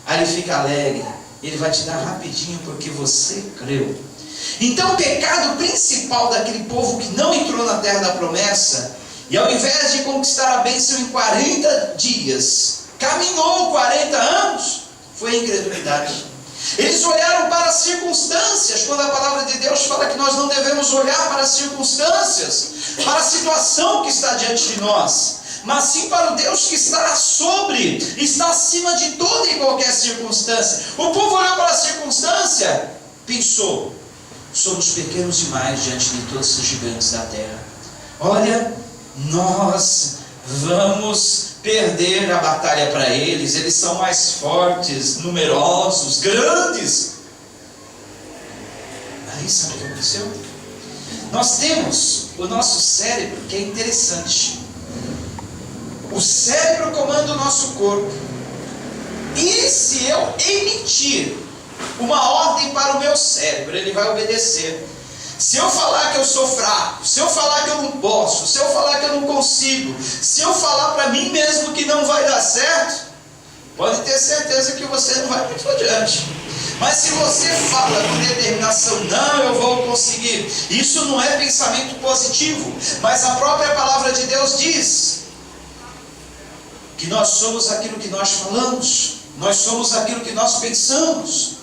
Aí ele fica alegre, ele vai te dar rapidinho porque você creu. Então o pecado principal daquele povo que não entrou na terra da promessa, e ao invés de conquistar a bênção em 40 dias, caminhou 40 anos, foi a incredulidade. Eles olharam para as circunstâncias, quando a palavra de Deus fala que nós não devemos olhar para as circunstâncias, para a situação que está diante de nós, mas sim para o Deus que está sobre, está acima de toda e qualquer circunstância. O povo olhou para a circunstância, pensou: somos pequenos demais diante de todos os gigantes da terra. Olha, nós vamos perder a batalha para eles, eles são mais fortes, numerosos, grandes. Aí sabe o que aconteceu? Nós temos o nosso cérebro, que é interessante. O cérebro comanda o nosso corpo. E se eu emitir uma ordem para o meu cérebro, ele vai obedecer. Se eu falar que eu sou fraco, se eu falar que eu não posso, se eu falar que eu não consigo, se eu falar para mim mesmo que não vai dar certo, pode ter certeza que você não vai muito adiante. Mas se você fala com determinação: não, eu vou conseguir, isso não é pensamento positivo, mas a própria palavra de Deus diz que nós somos aquilo que nós falamos, nós somos aquilo que nós pensamos.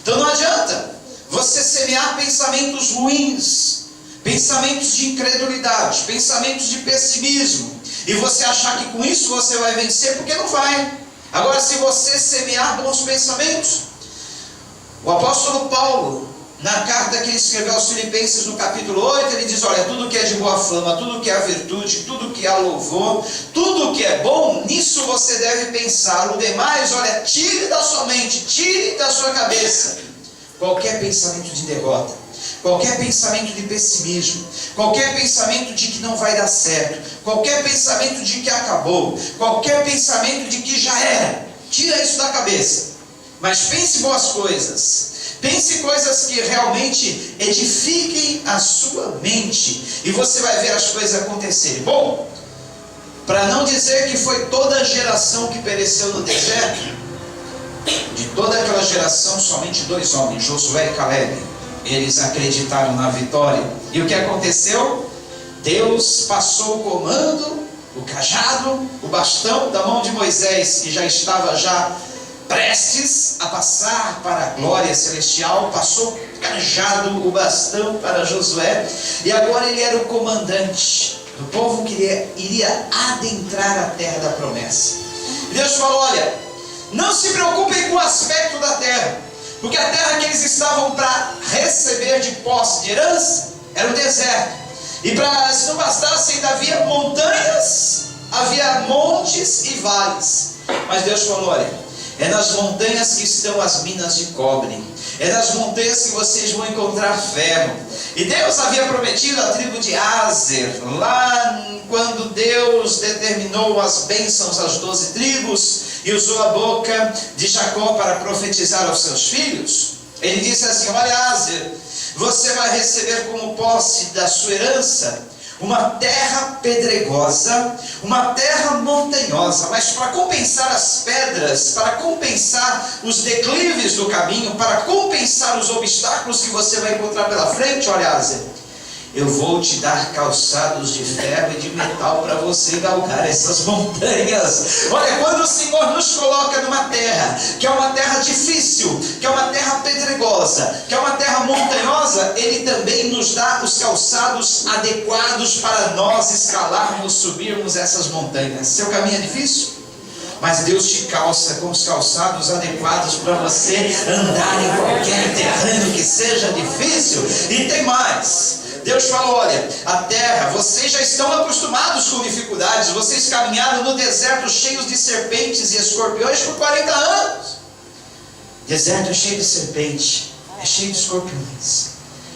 Então não adianta você semear pensamentos ruins, pensamentos de incredulidade, pensamentos de pessimismo, e você achar que com isso você vai vencer, porque não vai. Agora, se você semear bons pensamentos, o apóstolo Paulo, na carta que ele escreveu aos Filipenses, no capítulo 8, ele diz: olha, tudo que é de boa fama, tudo que é virtude, tudo que é louvor, tudo que é bom, nisso você deve pensar. O demais, olha, tire da sua mente, tire da sua cabeça qualquer pensamento de derrota, qualquer pensamento de pessimismo, qualquer pensamento de que não vai dar certo, qualquer pensamento de que acabou, qualquer pensamento de que já era. Tira isso da cabeça, mas pense boas coisas, pense coisas que realmente edifiquem a sua mente, e você vai ver as coisas acontecerem. Bom, para não dizer que foi toda a geração que pereceu no deserto, de toda aquela geração, somente 2 homens, Josué e Caleb, eles acreditaram na vitória. E o que aconteceu? Deus passou o comando, o cajado, o bastão da mão de Moisés, que já estava prestes a passar para a glória celestial, passou o cajado, o bastão para Josué, e agora ele era o comandante do povo que iria adentrar a terra da promessa. E Deus falou: olha, não se preocupem com o aspecto da terra, porque a terra que eles estavam para receber de posse, de herança, era o deserto. E se não bastasse, ainda havia montanhas, havia montes e vales. Mas Deus falou: olha, é nas montanhas que estão as minas de cobre, é nas montanhas que vocês vão encontrar ferro. E Deus havia prometido à tribo de Aser, lá quando Deus determinou as bênçãos às 12 tribos, e usou a boca de Jacó para profetizar aos seus filhos. Ele disse assim: olha, Aser, você vai receber como posse da sua herança uma terra pedregosa, uma terra montanhosa, mas para compensar as pedras, para compensar os declives do caminho, para compensar os obstáculos que você vai encontrar pela frente, olha, Aser, eu vou te dar calçados de ferro e de metal para você galgar essas montanhas. Olha, quando o Senhor nos coloca numa terra, que é uma terra difícil, que é uma terra pedregosa, que é uma terra montanhosa, Ele também nos dá os calçados adequados para nós escalarmos, subirmos essas montanhas. Seu caminho é difícil? Mas Deus te calça com os calçados adequados para você andar em qualquer terreno que seja difícil. E tem mais. Deus falou: olha, a terra, vocês já estão acostumados com dificuldades, vocês caminharam no deserto cheios de serpentes e escorpiões por 40 anos. Deserto é cheio de serpente, é cheio de escorpiões,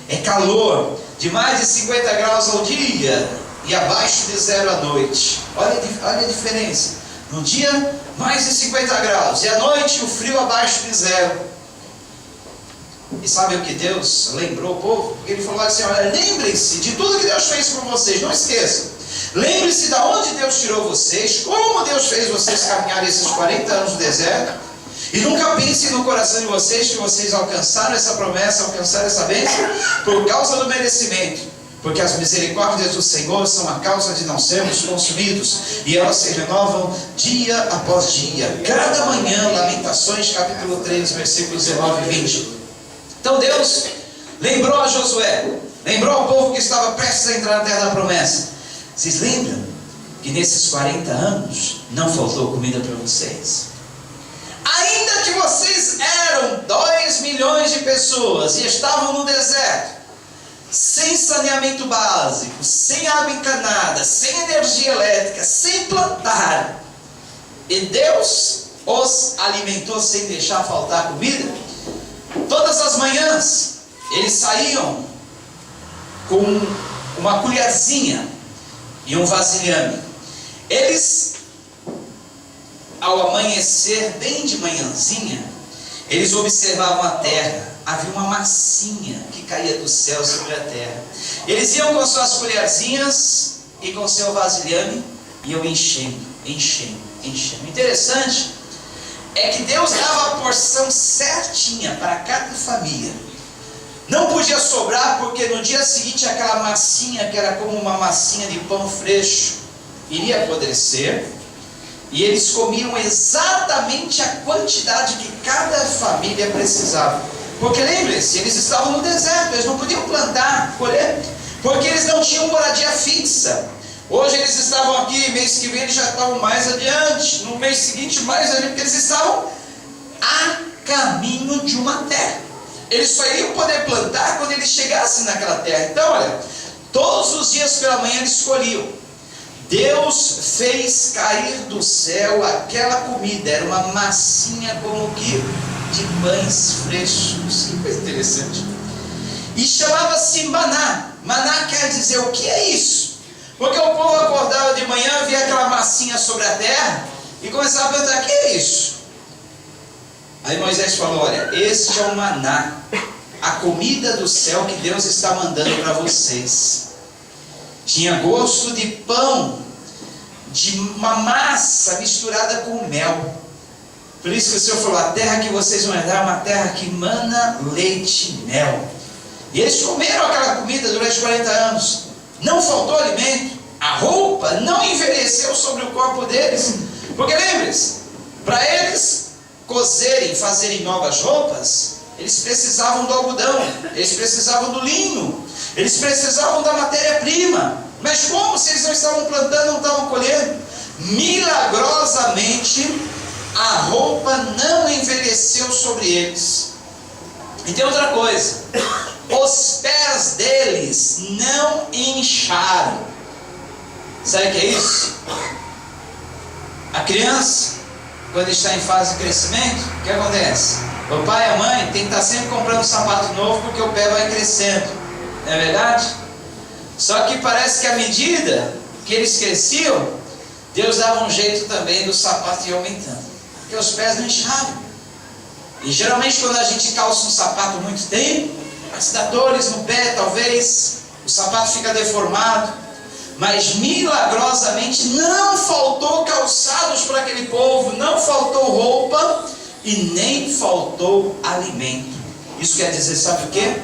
é calor de mais de 50 graus ao dia e abaixo de 0 à noite. Olha a diferença. No dia, mais de 50 graus, e à noite, o frio abaixo de 0. E sabe o que Deus lembrou o povo? Porque Ele falou assim: olha, lembrem-se de tudo que Deus fez por vocês, não esqueçam. Lembre-se de onde Deus tirou vocês, como Deus fez vocês caminharem esses 40 anos no deserto. E nunca pensem no coração de vocês que vocês alcançaram essa promessa, alcançaram essa bênção por causa do merecimento. Porque as misericórdias do Senhor são a causa de não sermos consumidos, e elas se renovam dia após dia, cada manhã. Lamentações capítulo 3, versículos 19 e 20. Então Deus lembrou a Josué, lembrou ao povo que estava prestes a entrar na terra da promessa. Vocês lembram que nesses 40 anos não faltou comida para vocês? Ainda que vocês eram 2 milhões de pessoas e estavam no deserto, sem saneamento básico, sem água encanada, sem energia elétrica, sem plantar, e Deus os alimentou sem deixar faltar comida. Todas as manhãs eles saíam com uma colherzinha e um vasilhame. Eles, ao amanhecer, bem de manhãzinha, eles observavam a terra. Havia uma massinha que caía do céu sobre a terra. Eles iam com suas colherzinhas e com seu vasilhame, iam enchendo. Interessante é que Deus dava a porção certinha para cada família. Não podia sobrar, porque no dia seguinte aquela massinha, que era como uma massinha de pão fresco, iria apodrecer. E eles comiam exatamente a quantidade que cada família precisava. Porque lembre-se, eles estavam no deserto, eles não podiam plantar, colher, porque eles não tinham moradia fixa. Hoje eles estavam aqui, mês que vem eles já estavam mais adiante, no mês seguinte mais adiante, porque eles estavam a caminho de uma terra. Eles só iriam poder plantar quando eles chegassem naquela terra. Então olha, todos os dias pela manhã eles colhiam. Deus fez cair do céu aquela comida, era uma massinha como que de pães frescos. Que coisa interessante. E chamava-se maná. Maná quer dizer, o que é isso? Porque o povo acordava de manhã, via aquela massinha sobre a terra e começava a perguntar, o que é isso? Aí Moisés falou, olha, este é o maná, a comida do céu que Deus está mandando para vocês. Tinha gosto de pão, de uma massa misturada com mel. Por isso que o Senhor falou, a terra que vocês vão herdar é uma terra que mana leite e mel. E eles comeram aquela comida durante 40 anos. Não faltou alimento. A roupa não envelheceu sobre o corpo deles. Porque lembre-se, para eles cozerem, fazerem novas roupas, eles precisavam do algodão, eles precisavam do linho, eles precisavam da matéria-prima. Mas como se eles não estavam plantando, não estavam colhendo? Milagrosamente, a roupa não envelheceu sobre eles. E tem outra coisa, os pés deles não incharam. Sabe o que é isso? A criança, quando está em fase de crescimento, o que acontece? O pai e a mãe tem que estar sempre comprando um sapato novo, porque o pé vai crescendo. Não é verdade? Só que parece que à medida que eles cresciam, Deus dava um jeito também do sapato ir aumentando, porque os pés não inchavam. E geralmente quando a gente calça um sapato muito tempo, as dá dores no pé, talvez o sapato fica deformado. Mas milagrosamente não faltou calçados para aquele povo, não faltou roupa e nem faltou alimento. Isso quer dizer, sabe o quê?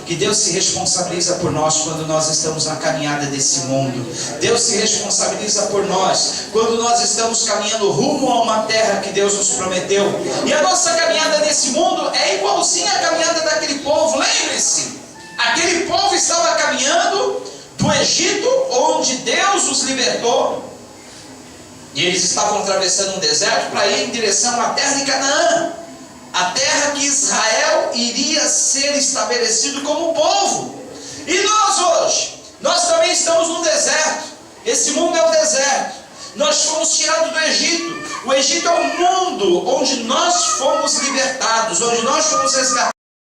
Que Deus se responsabiliza por nós quando nós estamos na caminhada desse mundo. Deus se responsabiliza por nós quando nós estamos caminhando rumo a uma terra que Deus nos prometeu. E a nossa caminhada nesse mundo é igualzinha à caminhada daquele povo. Lembre-se, aquele povo estava caminhando do Egito, onde Deus os libertou, e eles estavam atravessando um deserto para ir em direção à terra de Canaã, a terra que Israel iria ser estabelecido como povo. E nós hoje, nós também estamos no deserto. Esse mundo é o deserto. Nós fomos tirados do Egito. O Egito é o mundo onde nós fomos libertados, onde nós fomos resgatados.